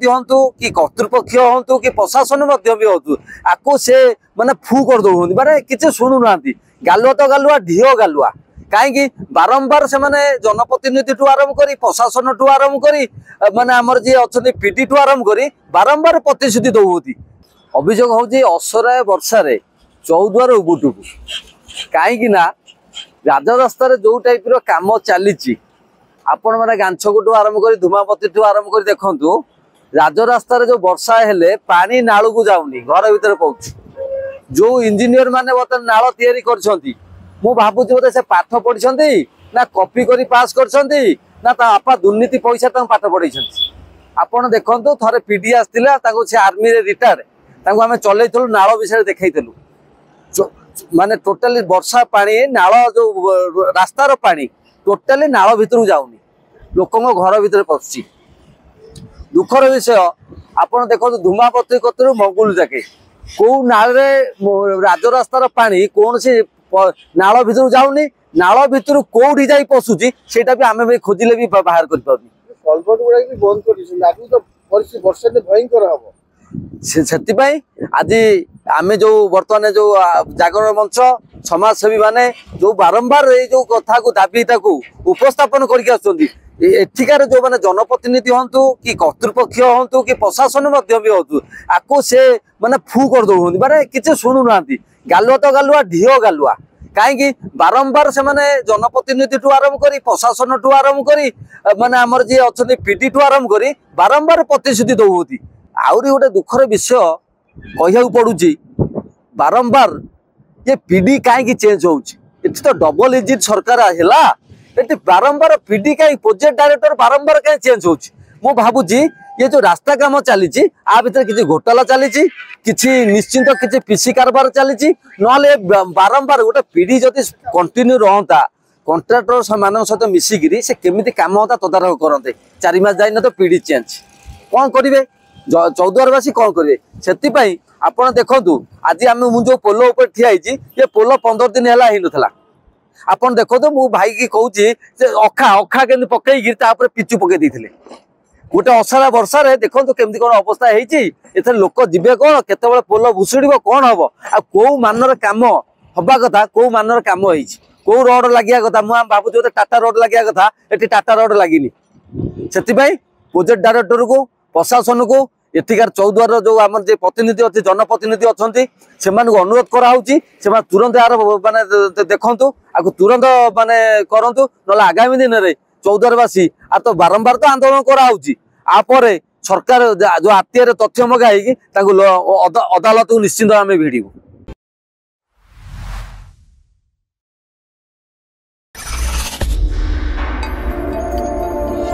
हूँ कि कर्तृपक्ष हूँ कि प्रशासन आपको से माने फू कर दौरान माने किसी शुणु ना गालुआ तो गालुआ ढीओ गालुआ कहीं बारंबार से माने जनप्रतिनिधि ठू आरंभ कर प्रशासन ठू आरंभ कर माने आमर जी अच्छा पीडी ठू आरंभ कर बारंबार प्रतिश्रुति दौरान अभियोग हूँ असराय वर्षा चौद्वार उबुटुकू कहीं राजरास्त जो टाइप काम चली आपण मैंने गांछगुठू आरंभ कर धूमापती ठू आरंभ कर देखु राजरास्त जो वर्षा हेले पानी नाल को जाऊनी घर भीतर पहुँच जो इंजीनियर माने बर्तमान नाल तैयारी करछंती मु भाबुची बोधे से पाठ पढ़ी ना कॉपी करी पास करछंती ना ता आपा दुर्नीति पैसा तक पाठ पढ़ी आपण देखंतु थरे पीडी आस्तिला ताको से आर्मी रे रिटायर ताको हमें चलैथलु नाल विषय देखैथलु माने टोटली वर्षा पानी नाल जो रास्तार पानी टोटली नाल भीतर जाऊनी लोकों घर भीतर पशुची दुखर विषय आपण देखो धूमापती कतरू मंगुल जाके कौ नाल राजरास्तार पानी कौन सी नाल भीतर जाऊनी नाल भीतर कौटी जा पशुची सेटा भी आमे खोजिले भी बाहर कर पाउनी कलभट गुडा भी बंद करिसन लागु तो परिस्थिति वर्षा ने भयंकर हबो सेति पई आज आमे जो वर्तमान जो जागरण मंच समाजसेवी माने जो बारंबार ये जो कथा को दाबी ताकू उपस्थापन करके आछंती एठिकार जो माने जनप्रतिनिधि हूँ कि कर्तृपक्ष हूँ कि प्रशासन हूँ आपको से माने फू कर दौरान माने किसी शुणु ना गालुआ तो गालुआ ढीओ गालुआ कहीं बारंबार से माने जनप्रतिनिधि ठू आरंभ कर प्रशासन ठू आरंभ कर माने आमर जी अच्छा पीडी ठू आरंभ कर बारंबार प्रतिश्रुति दौरान आहरी गोटे दुखर विषय कह पड़ुची बारंबार ये पीडी कहीं चेंज होती तो डबल इजिट सरकार है बारंबार पीडी कहीं प्रोजेक्ट डायरेक्टर बारंबार कहीं चेंज होची मु भाबुची ये जो रास्ता काम चली आ भीतर किसी घोटाला चली किसी निश्चिंत किसी पीसी कारबार चली ना बारंबार गोटे पीडी जदि कंटिन्यू रहता कंट्राक्टर मान सहित मिसिकी से केमी कम होता तदारख करते 4 मास जाइन तो पीडी चेंज कौन करेंगे चौद्वारवासी कौन करेंगे से आप देखु आज आम जो पोल उपर ठिया ये पोल 15 दिन है नाला आपन देखो तो मु भाई की कहूची अखा अखा के पकई पिचु पकई देते गोटे असरा वर्षा देखो तो केमती कौन अवस्था है लोक जीवे कौन केत पोल भुशुड़ कौन हम आ कौ मानर कम हवा कथा कौ मानर कम हो रोड लगे कथा मुझे भावुँ टाटा रोड लगे कथा ये टाटा रोड लगी से प्रोजेक्ट डायरेक्टर को प्रशासन को एथिकार चौद्वार जो आम प्रतिनिधि अच्छे जनप्रतिनिधि अच्छा से अनुरोध कराऊँगी से तुरंत यार मानते देखु आपको तुरंत माने करूँ ना आगामी दिन में चौद्वारवासी आ तो बारंबार तो आंदोलन कराऊँगी आपर सरकार जो आत्तीय तथ्य मगाई अदालत को निश्चिंत आम भिड़ू।